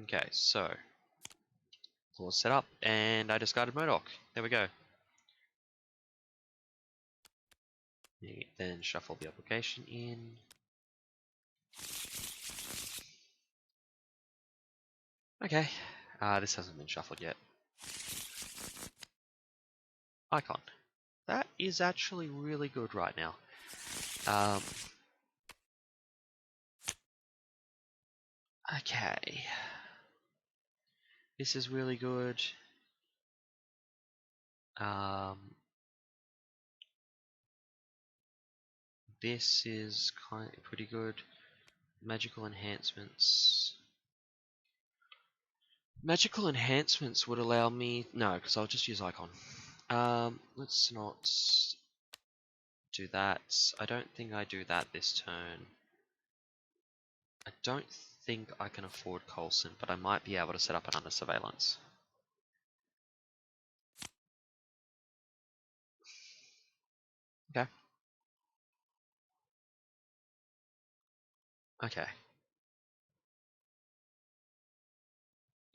Okay, so all set up, and I discarded MODOK. There we go. Then shuffle the application in. Okay, this hasn't been shuffled yet. Icon. That is actually really good right now. Okay. This is really good. This is kind of pretty good. Magical enhancements. Magical enhancements would allow me... No, because I'll just use Icon. Let's not do that. I don't think I do that this turn. I don't think I can afford Coulson, but I might be able to set up an under surveillance. Okay. Okay.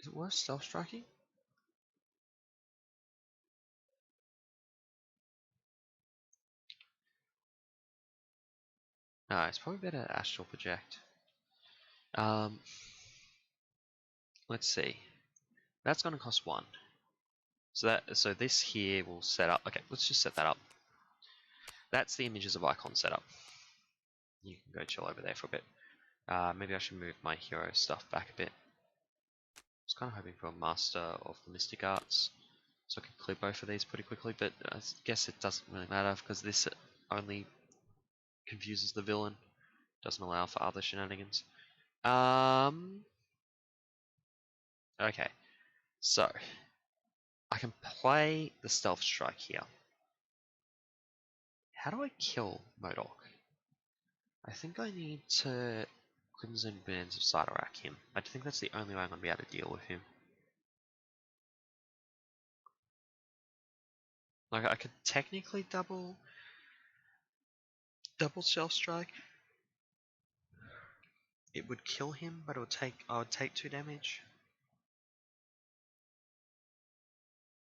Is it worth self-striking? No, it's probably better astral project. Let's see. That's going to cost 1. So this here will set up. Okay, let's just set that up. That's the images of icon setup. You can go chill over there for a bit. Maybe I should move my hero stuff back a bit. I was kind of hoping for a master of the mystic arts, so I could clear both of these pretty quickly. But I guess it doesn't really matter because this only confuses the villain. Doesn't allow for other shenanigans. Okay, so I can play the stealth strike here. How do I kill MODOK? I think I need to Crimson Bands of Sidorak him. I think that's the only way I'm going to be able to deal with him. Like, I could technically double stealth strike. It would kill him, but I would take 2 damage.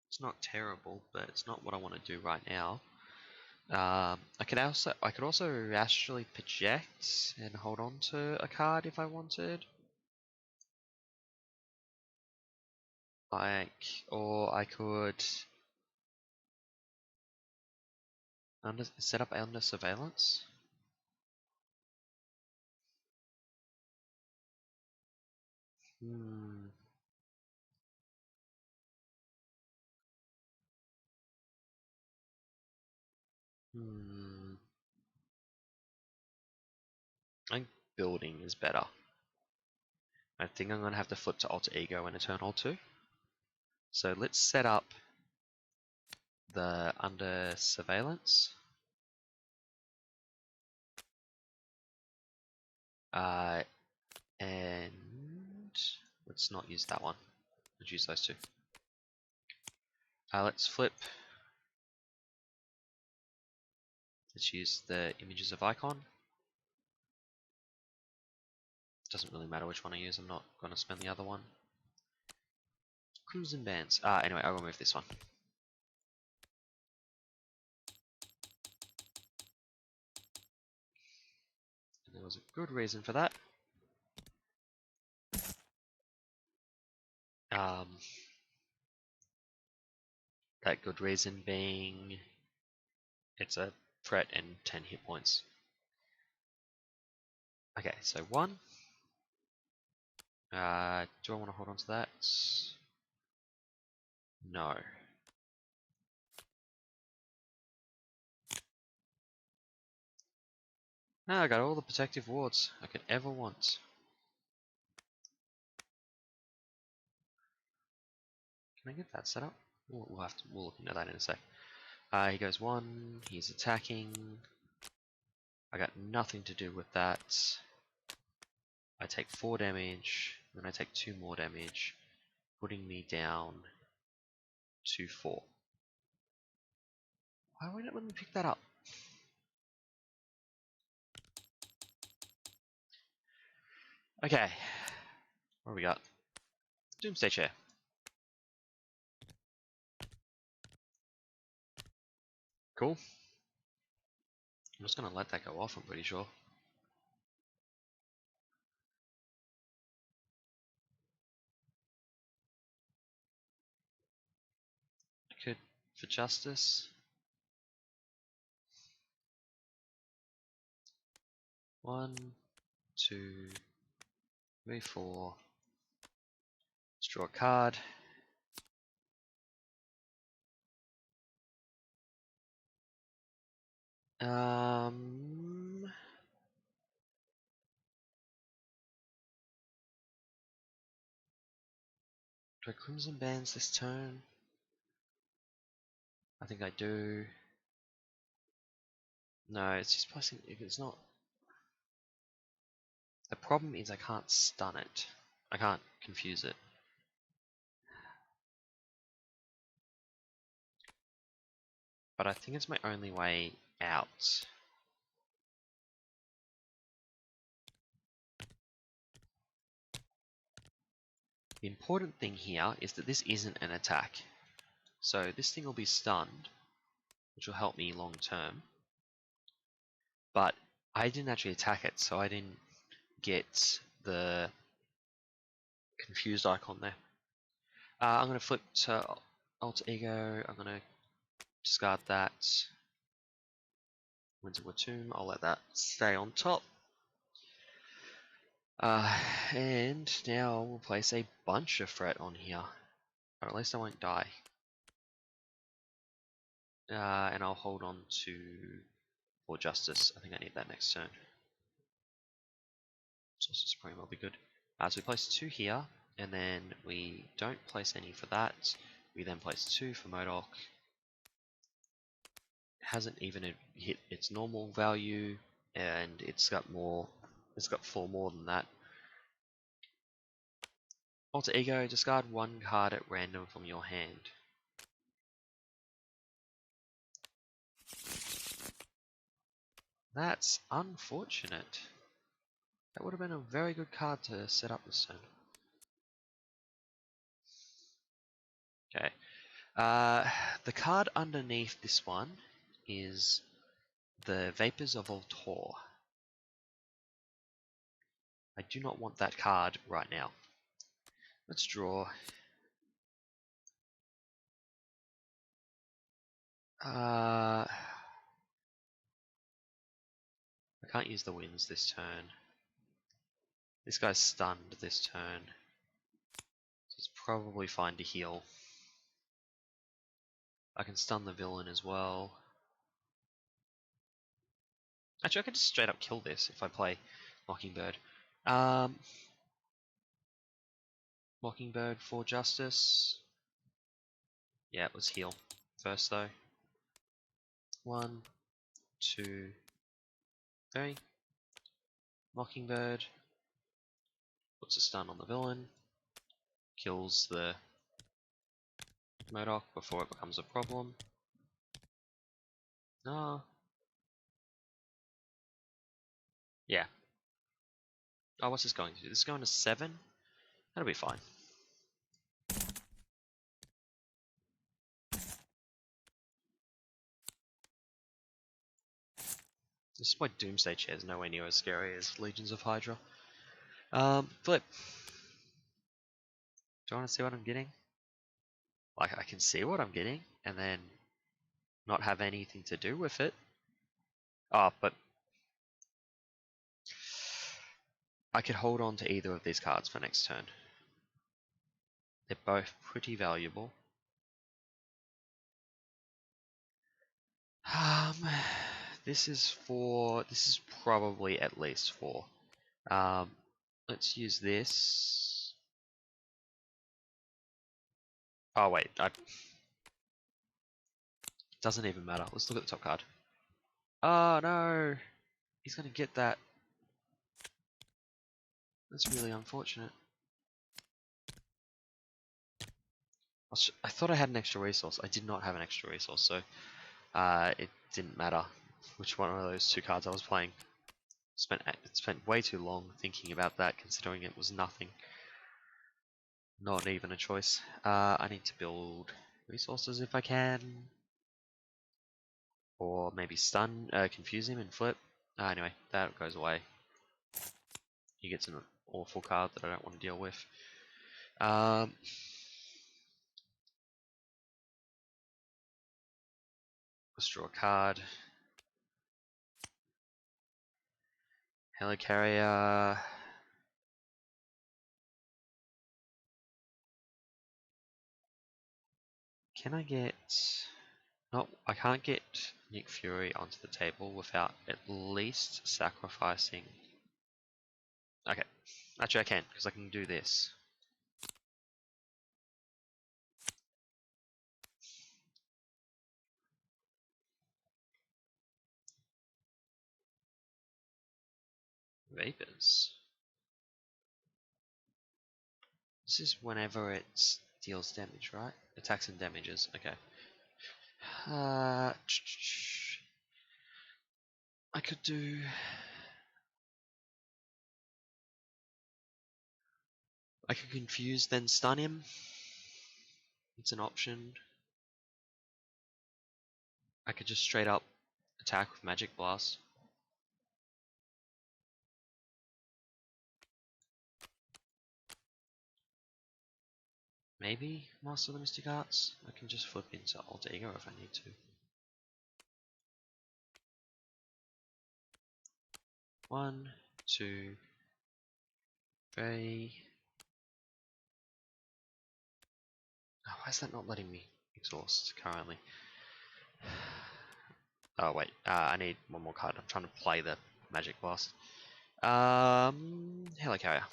It's not terrible, but it's not what I want to do right now. I could also astrally project and hold on to a card if I wanted. Or I could set up under surveillance. I think building is better. I think I'm going to have to flip to Alter Ego and Eternal too. So let's set up the under surveillance. And let's not use that one. Let's use those 2. Let's flip. Let's use the images of icon. Doesn't really matter which one I use. I'm not going to spend the other one. Crimson Bands. Anyway, I'll remove this one. And there was a good reason for that. That good reason being it's a threat and 10 hit points. Okay, so 1. Do I want to hold on to that? No. Now I got all the protective wards I could ever want. Can I get that set up? We'll look into that in a sec. He goes 1. He's attacking. I got nothing to do with that. I take 4 damage. Then I take 2 more damage, putting me down to 4. Why won't it let me pick that up? Okay. What do we got? Doomsday Chair. Cool. I'm just gonna let that go off, I'm pretty sure. I could, for justice. 1, 2, 3, 4. Let's draw a card. Do I Crimson Bands this turn? I think I do. No, it's just placing. If it's not. The problem is I can't stun it. I can't confuse it. But I think it's my only way out. The important thing here is that this isn't an attack. So this thing will be stunned, which will help me long term. But I didn't actually attack it, so I didn't get the confused icon there. I'm going to flip to Alter Ego. I'm going to discard that. Winds of Tomb. I'll let that stay on top. And now we'll place a bunch of Fret on here. Or at least I won't die. And I'll hold on to For Justice. I think I need that next turn. Sorcerer Supreme will be good. So we place 2 here, and then we don't place any for that. We then place 2 for MODOK. Hasn't even hit its normal value, and it's got more. It's got 4 more than that. Alter Ego, discard 1 card at random from your hand. That's unfortunate. That would have been a very good card to set up this turn. Okay. The card underneath this one is the Vapors of Thor. I do not want that card right now. Let's draw. I can't use the winds this turn. This guy's stunned this turn. So it's probably fine to heal. I can stun the villain as well. Actually, I could just straight up kill this if I play Mockingbird. Mockingbird for justice. Yeah, let's heal first though. 1, 2, 3. Mockingbird puts a stun on the villain. Kills the MODOK before it becomes a problem. No. Yeah. Oh, what's this going to do? This is going to 7? That'll be fine. This is why Doomsday Chair is nowhere near as scary as Legions of Hydra. Flip. Do you want to see what I'm getting? Like, I can see what I'm getting, and then not have anything to do with it. Oh, but I could hold on to either of these cards for next turn. They're both pretty valuable. This is probably at least 4. Let's use this. Oh wait, doesn't even matter. Let's look at the top card. Oh no, he's gonna get that. That's really unfortunate. I thought I had an extra resource. I did not have an extra resource, so it didn't matter which one of those 2 cards I was playing. Spent way too long thinking about that, considering it was nothing. Not even a choice. I need to build resources if I can. Or maybe stun, confuse him and flip. Anyway, that goes away. He gets an awful card that I don't want to deal with. Let's draw a card. Helicarrier. Can I get... No, I can't get Nick Fury onto the table without at least sacrificing... Okay, actually I can, because I can do this. Vapors. This is whenever it deals damage, right? Attacks and damages, okay. I could do... I could confuse, then stun him. It's an option. I could just straight up attack with Magic Blast. Maybe Master of the Mystic Arts? I can just flip into Alter Ego if I need to. 1, 2, 3. Oh, why is that not letting me exhaust currently? Oh wait, I need one more card. I'm trying to play the Magic Blast. Helicarrier.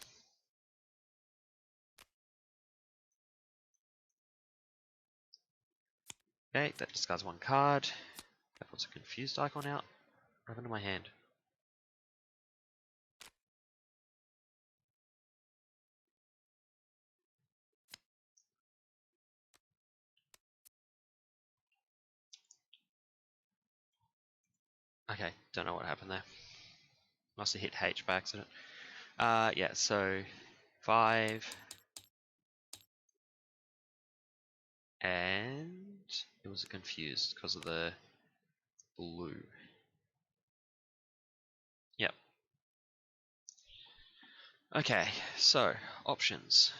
Okay, that discards one card. That puts a confused icon out. What happened to my hand? Okay, don't know what happened there. Must have hit H by accident. Yeah, so 5. And it was confused because of the blue. Yep. Okay, so options.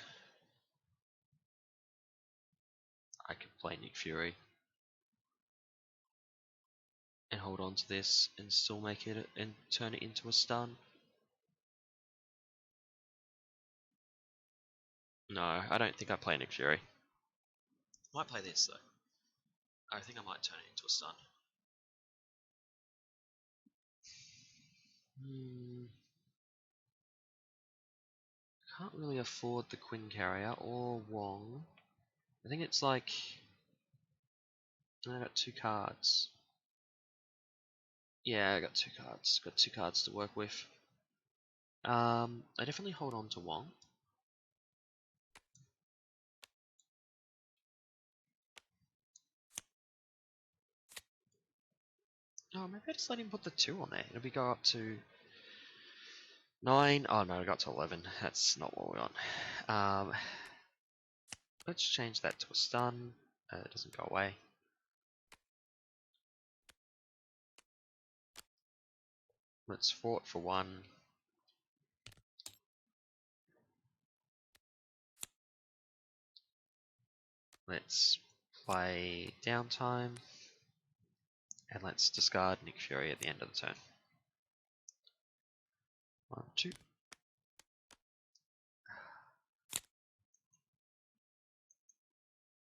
I could play Nick Fury and hold on to this and still make it and turn it into a stun. No, I don't think I play Nick Fury. Might play this though. I think I might turn it into a stun. Can't really afford the Quincarrier or Wong. I think it's like I got 2 cards. Yeah, I got 2 cards. Got 2 cards to work with. I definitely hold on to Wong. Oh, maybe I just let him put the 2 on there. It'll be go up to 9. Oh no, I got to 11. That's not what we want. Let's change that to a stun. It doesn't go away. Let's fort for 1. Let's play downtime. And let's discard Nick Fury at the end of the turn. 1, 2.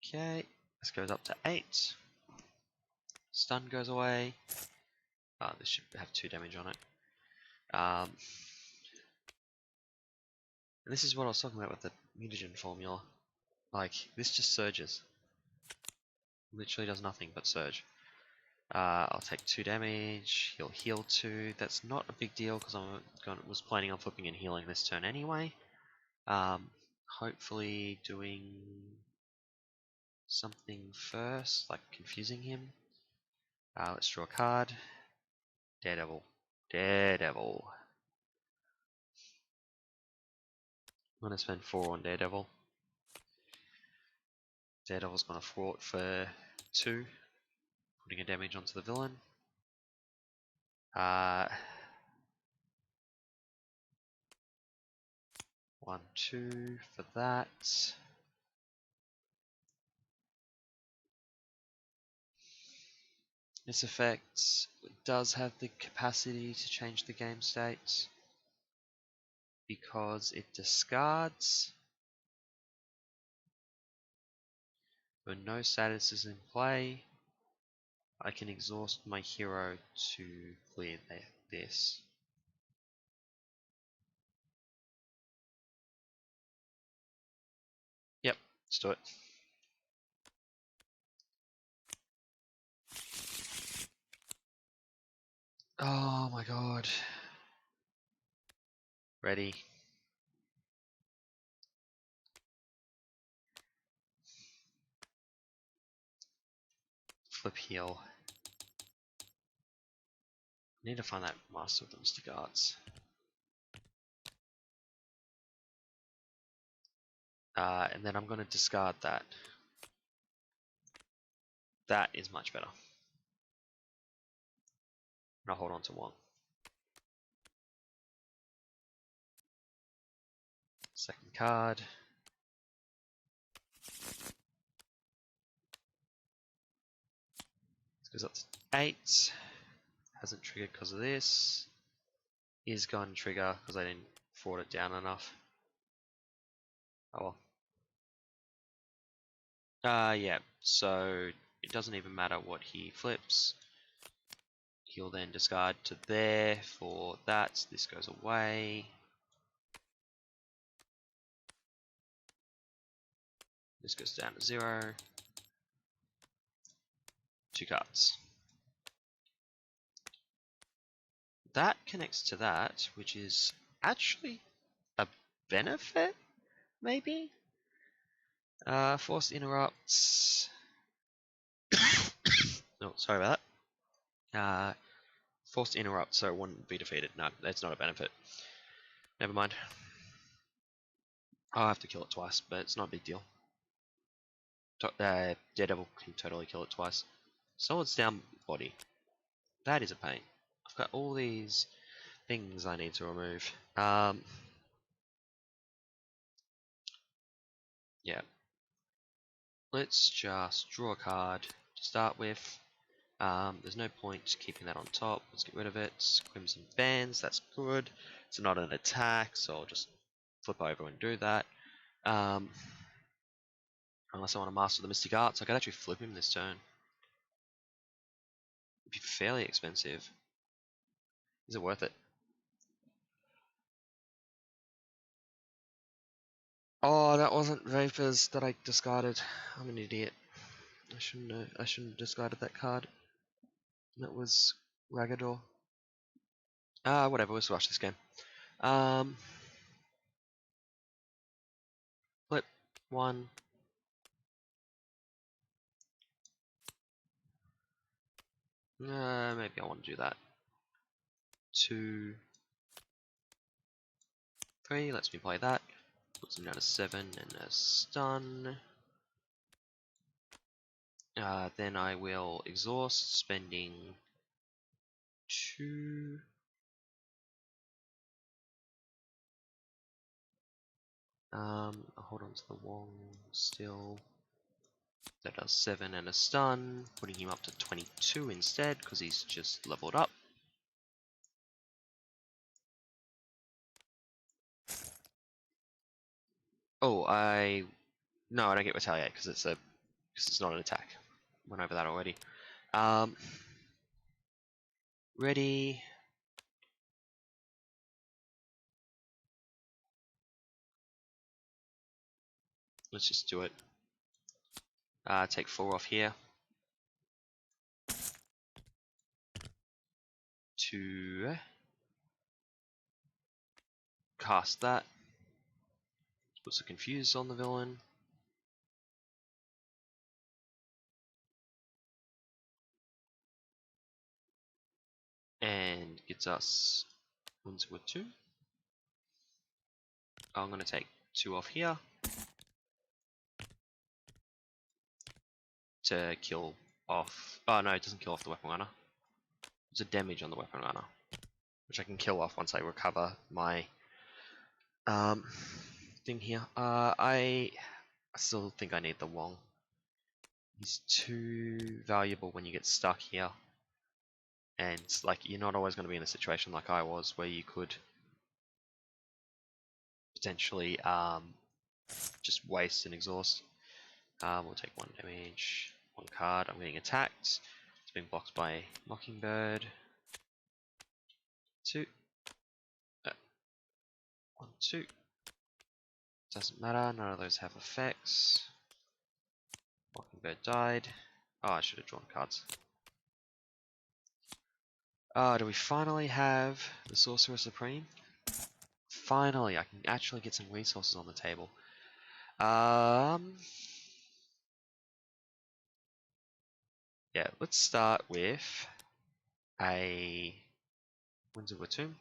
Okay, this goes up to 8. Stun goes away. This should have 2 damage on it. And this is what I was talking about with the mutagen formula. Like, this just surges. Literally does nothing but surge. I'll take 2 damage, he'll heal 2. That's not a big deal because I was planning on flipping and healing this turn anyway. Hopefully doing something first, like confusing him. Let's draw a card. Daredevil. Daredevil. I'm going to spend 4 on Daredevil. Daredevil's gonna thwart for 2, putting a damage onto the villain. 1, 2 for that. This effect does have the capacity to change the game state because it discards when no status is in play. I can exhaust my hero to clear this. Yep, let's do it. Oh my god. Ready. Flip heal. Need to find that Master of the Mystic Arts. And then I'm going to discard that. That is much better. And I'll hold on to 1. Second card. This goes up to 8. Hasn't triggered because of this. Is going to trigger because I didn't forward it down enough. Oh well. Yeah, so it doesn't even matter what he flips. He'll then discard to there for that. This goes away. This goes down to 0. 2 cards. That connects to that, which is actually a benefit, maybe? Forced interrupts. Oh, sorry about that. Forced interrupt, so it wouldn't be defeated. No, that's not a benefit. Never mind. I'll have to kill it twice, but it's not a big deal. Daredevil can totally kill it twice. Swords down body. That is a pain. I've got all these things I need to remove. Yeah. Let's just draw a card to start with. There's no point keeping that on top. Let's get rid of it. Crimson Bands, that's good. It's not an attack, so I'll just flip over and do that. Unless I want to master the Mystic Arts, I could actually flip him this turn. It'd be fairly expensive. Is it worth it? Oh, that wasn't Vapors that I discarded. I'm an idiot. I shouldn't have discarded that card. That was Ragador. Whatever, let's rush this game. Flip 1. Maybe I want to do that. 2, 3, lets me play that. Puts him down to 7 and a stun. Then I will exhaust, spending 2. I'll hold on to the Wong still. That does 7 and a stun, putting him up to 22 instead because he's just leveled up. Oh, no, I don't get retaliate because it's not an attack. Went over that already. Ready. Let's just do it. Take 4 off here. To cast that. Puts a confuse on the villain. And gets us into a 2. I'm going to take 2 off here. to kill off. Oh no, it doesn't kill off the weapon runner. It's a damage on the weapon runner, which I can kill off once I recover my thing here. I still think I need the Wong. He's too valuable when you get stuck here, and like you're not always going to be in a situation like I was, where you could potentially just waste and exhaust. We'll take 1 damage, 1 card. I'm getting attacked. It's being blocked by Mockingbird. 2. 1, 2. Doesn't matter, none of those have effects. Mockingbird died. Oh, I should have drawn cards. Do we finally have the Sorcerer Supreme? Finally, I can actually get some resources on the table. Yeah, let's start with a Winds of Tomb.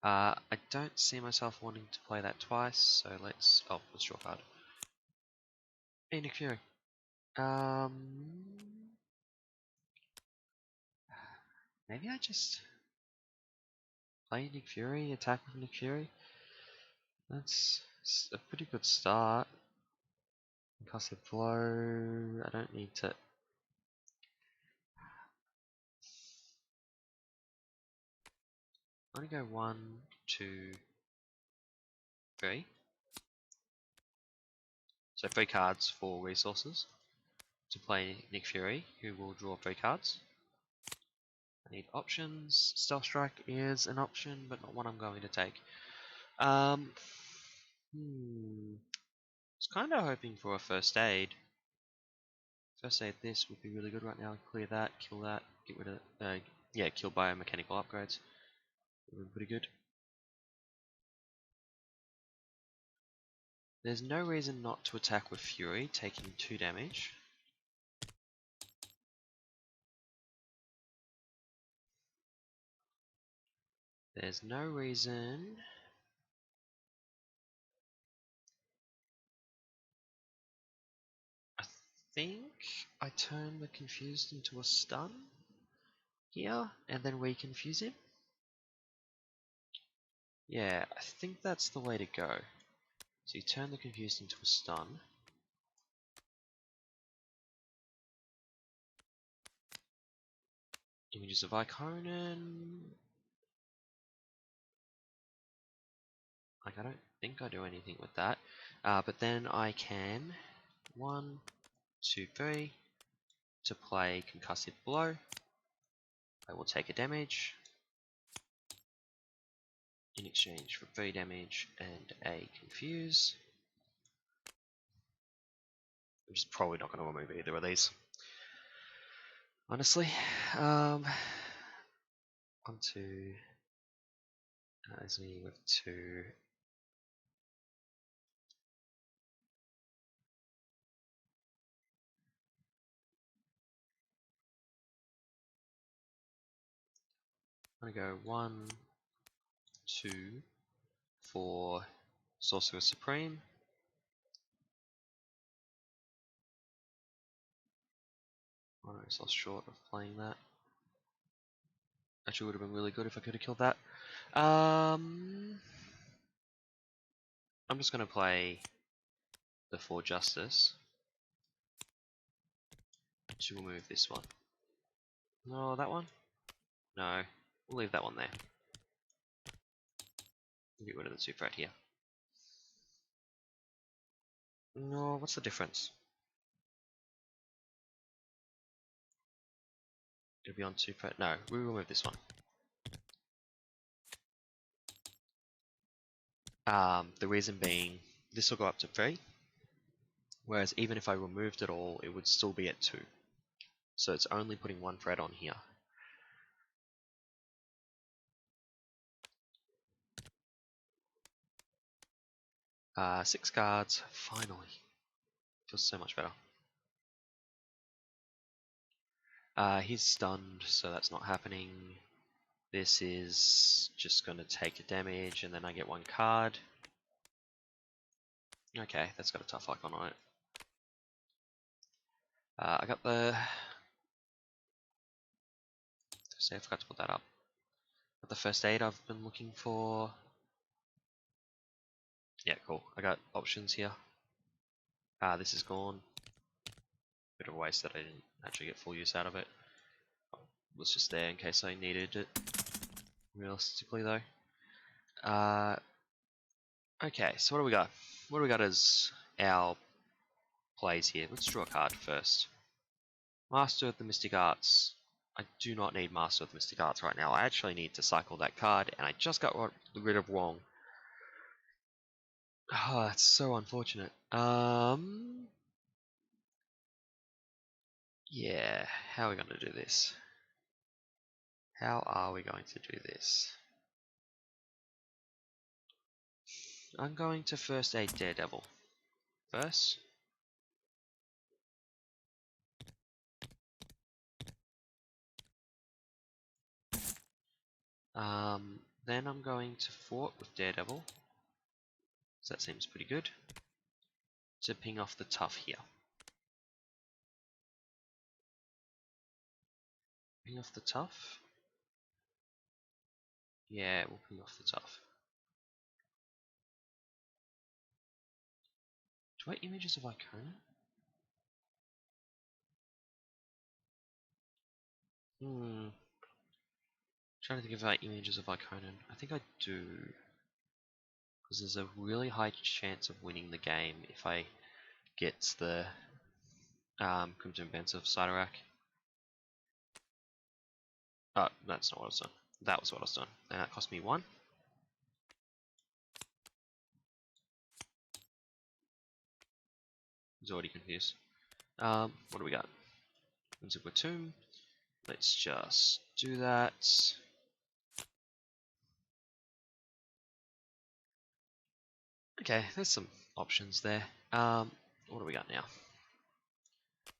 I don't see myself wanting to play that twice, so let's draw a card. Hey, Nick Fury. Maybe I just play Nick Fury, attack with Nick Fury. That's a pretty good start. Concussive blow. I don't need to. I'm gonna go 1, 2, 3. So 3 cards for resources to play Nick Fury, who will draw 3 cards. I need options. Stealth Strike is an option, but not one I'm going to take. I was kind of hoping for a first aid. First aid this would be really good right now. Clear that, kill that, get rid of yeah, kill biomechanical upgrades. Would be pretty good. There's no reason not to attack with Fury, taking 2 damage. There's no reason. I think I turn the confused into a stun here, and then reconfuse him. Yeah, I think that's the way to go. So you turn the confused into a stun. Images of Iconin. Like, I don't think I do anything with that. But then I can 1, 2, 3 to play Concussive Blow. I will take a damage in exchange for 3 damage and a Confuse. I'm just probably not going to remove either of these. Honestly. 1, 2. As me with 2. I'm going to go 1, 2 for Sorcerer Supreme. I was short of playing that. Actually would have been really good if I could have killed that. I'm just going to play the 4 Justice to remove this one. No, that one? No, we'll leave that one there. Get rid of the 2 threat here. No, what's the difference? It'll be on 2 threat. No, we remove this one. The reason being, this will go up to 3. Whereas even if I removed it all, it would still be at 2. So it's only putting 1 threat on here. Six cards, finally. Feels so much better. He's stunned, so that's not happening. This is just going to take a damage, and then I get one card. Okay, that's got a tough icon on it. I got the... See, I forgot to put that up. Got the first aid I've been looking for. Yeah, cool. I got options here. This is gone. Bit of a waste that I didn't actually get full use out of it. It was just there in case I needed it. Realistically, though. Okay, so what do we got? What do we got as our plays here? Let's draw a card first. Master of the Mystic Arts. I do not need Master of the Mystic Arts right now. I actually need to cycle that card, and I just got rid of Wong. Oh, that's so unfortunate. Yeah, how are we going to do this? How are we going to do this? I'm going to first aid Daredevil. First. Then I'm going to fort with Daredevil. So that seems pretty good. To ping off the tough here. Ping off the tough? Yeah, we'll ping off the tough. Do I images of Icona? Trying to think if I images of Iconan. I think I do. Because there's a really high chance of winning the game if I get the Crimson Bands of Sidorak. Oh, that's not what I was doing. That was what I was doing. And that cost me 1. I was already confused. What do we got? Crimson Tomb. Let's just do that. Okay, there's some options there. What do we got now?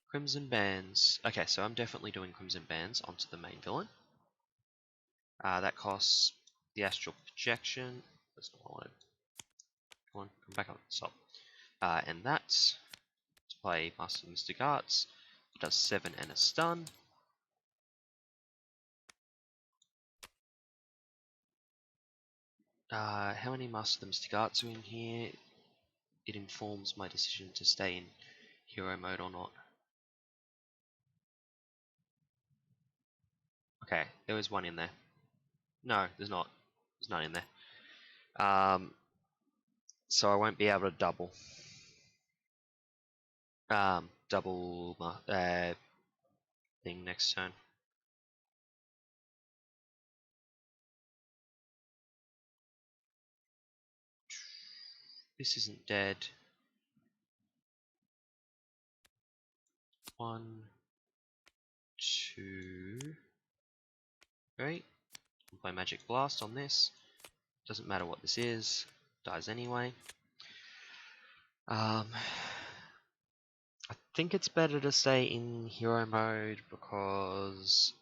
Crimson Bands. Okay, so I'm definitely doing Crimson Bands onto the main villain. That costs the Astral Projection. That's not what I wanted. Come on, come back up. Stop. And that's to play Master of Mystic Arts. It does 7 and a stun. How many Master of the Mystic Arts are in here? It informs my decision to stay in hero mode or not. Okay, there was one in there. No, there's not. There's none in there. So I won't be able to double. Double thing next turn. This isn't dead. 1, 2, 3. We'll play Magic Blast on this. Doesn't matter what this is. Dies anyway. I think it's better to stay in hero mode because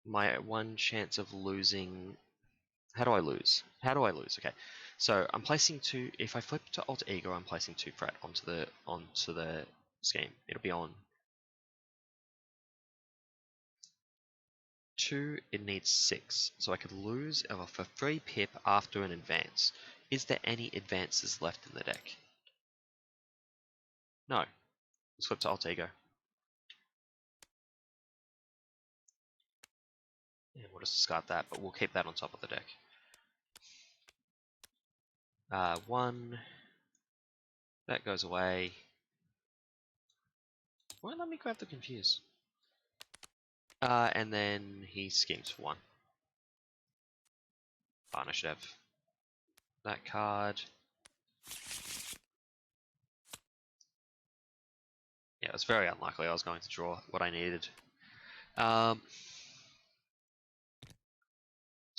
my one chance of losing... How do I lose? How do I lose? Okay, so I'm placing 2. If I flip to Alter Ego, I'm placing 2 threat onto the scheme. It'll be on 2. It needs 6, so I could lose for 3 pip after an advance. Is there any advances left in the deck? No. Let's flip to Alter Ego. And we'll just discard that, but we'll keep that on top of the deck. 1. That goes away. Why let me grab the Confuse? And then he schemes for 1. Fine, I should have that card. Yeah, it's very unlikely I was going to draw what I needed. To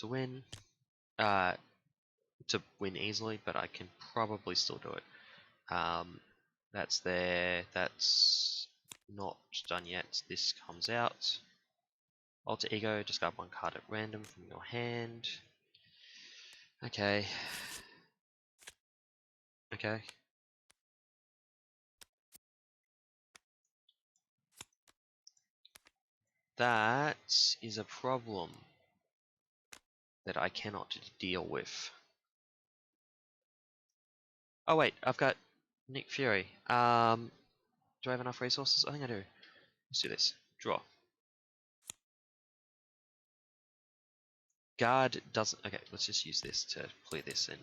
win. To win easily, but I can probably still do it. That's there. That's not done yet. This comes out. Alter Ego, discard one card at random from your hand. Okay. Okay. That is a problem that I cannot deal with. Oh wait, I've got Nick Fury. Do I have enough resources? I think I do. Let's do this. Draw. Guard doesn't... Okay, let's just use this to clear this, and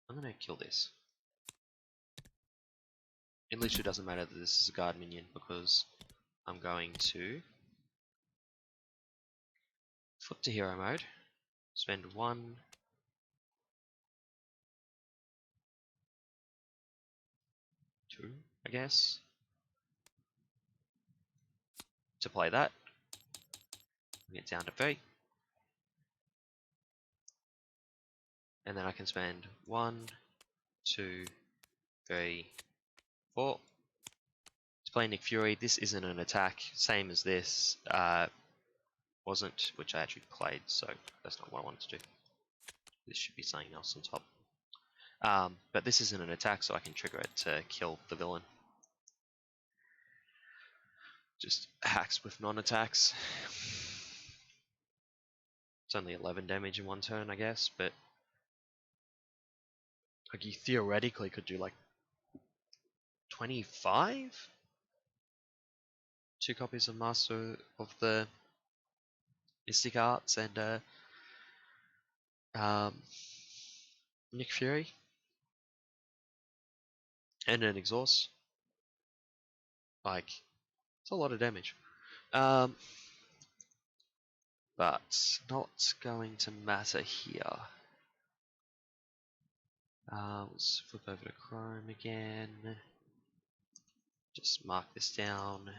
I'm gonna kill this. It literally doesn't matter that this is a guard minion, because I'm going to flip to hero mode, spend 1, 2, I guess, to play that. Bring it down to 3. And then I can spend 1, 2, 3, 4. To play Nick Fury, this isn't an attack, same as this. Wasn't, which I actually played, so that's not what I wanted to do. This should be something else on top. But this isn't an attack, so I can trigger it to kill the villain. Just hacks with non-attacks. It's only 11 damage in one turn, I guess, but like you theoretically could do like 25? 2 copies of Master of the Mystic Arts and Nick Fury. And an exhaust. Like, it's a lot of damage. But not going to matter here. Let's flip over to Chrome again. Just mark this down.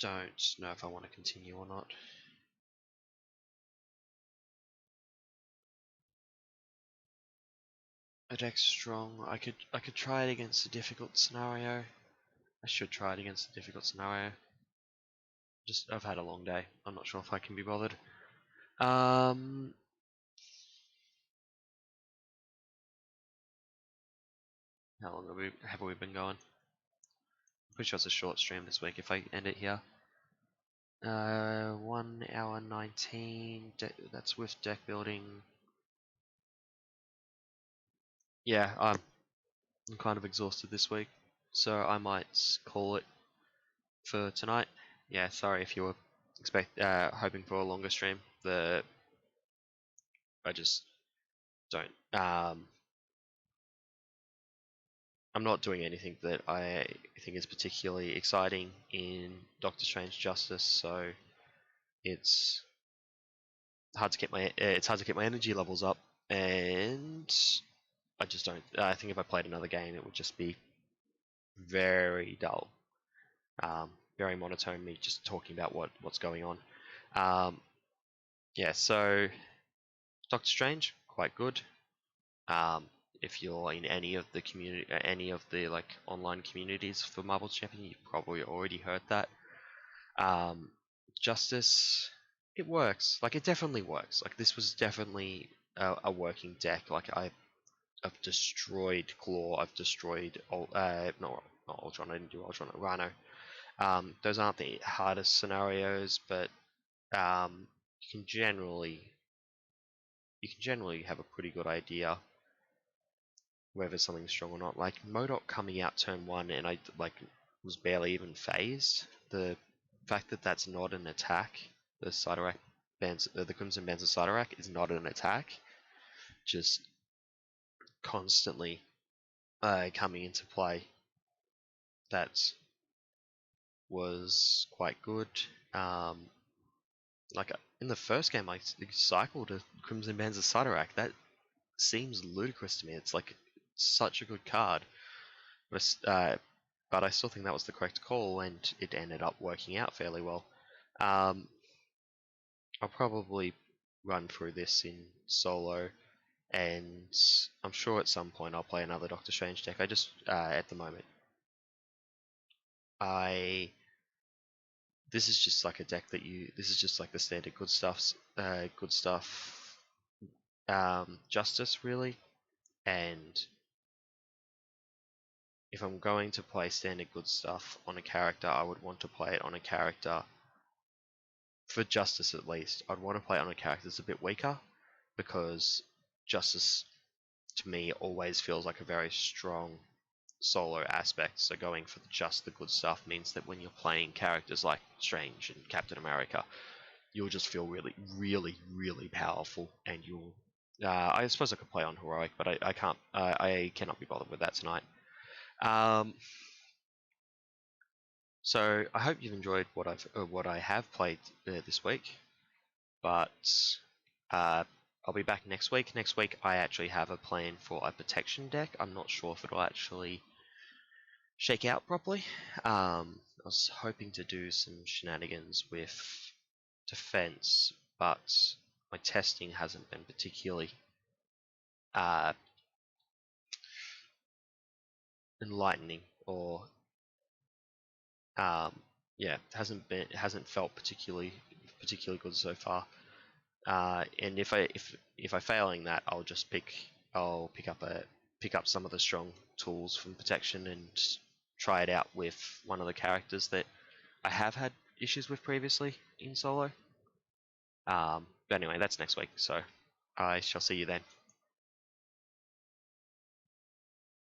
Don't know if I want to continue or not. A deck's strong. I could try it against a difficult scenario. I should try it against a difficult scenario. Just I've had a long day. I'm not sure if I can be bothered. How long have we been going? I'm pretty sure it's a short stream this week if I end it here. 1 hour 19. That's with deck building. Yeah, I'm kind of exhausted this week, so I might call it for tonight. Yeah, sorry if you were hoping for a longer stream. I just don't. I'm not doing anything that I think is particularly exciting in Doctor Strange Justice, so it's hard to get my energy levels up, and I just don't. I think if I played another game, it would just be very dull, very monotone. Me just talking about what's going on. Yeah, so Doctor Strange, quite good. If you're in any of the like online communities for Marvel Champion, you've probably already heard that. Justice, it works. Like it definitely works. Like this was definitely a working deck. Like I've destroyed Claw. I've destroyed not Ultron. I didn't do Ultron. Rhino. Those aren't the hardest scenarios, but you can generally have a pretty good idea whether something's strong or not. Like MODOK coming out turn 1 and I was barely even phased. The fact that that's not an attack, the Sidorak bands, the Crimson Bands of Sidorak is not an attack, just constantly coming into play. That was quite good. Like in the first game, I cycled a Crimson Bands of Sidorak. That seems ludicrous to me. It's like such a good card. But I still think that was the correct call, and it ended up working out fairly well. I'll probably run through this in solo, and I'm sure at some point I'll play another Doctor Strange deck. I just at the moment this is just like a deck that this is just like the standard good stuff justice really. And if I'm going to play standard good stuff on a character, I would want to play it on a character, for justice at least, I'd want to play it on a character that's a bit weaker, because justice to me always feels like a very strong solo aspect. So going for just the good stuff means that when you're playing characters like Strange and Captain America, you'll just feel really, really, really powerful, and you'll. I suppose I could play on heroic, but I can't. I cannot be bothered with that tonight. So I hope you've enjoyed what I have played this week. But I'll be back next week. Next week I actually have a plan for a protection deck. I'm not sure if it'll actually shake out properly. I was hoping to do some shenanigans with defense, but my testing hasn't been particularly enlightening, or yeah, it hasn't felt particularly good so far. And if I failing that, I'll pick up some of the strong tools from protection and try it out with one of the characters that I have had issues with previously in solo. But anyway, that's next week, so I shall see you then.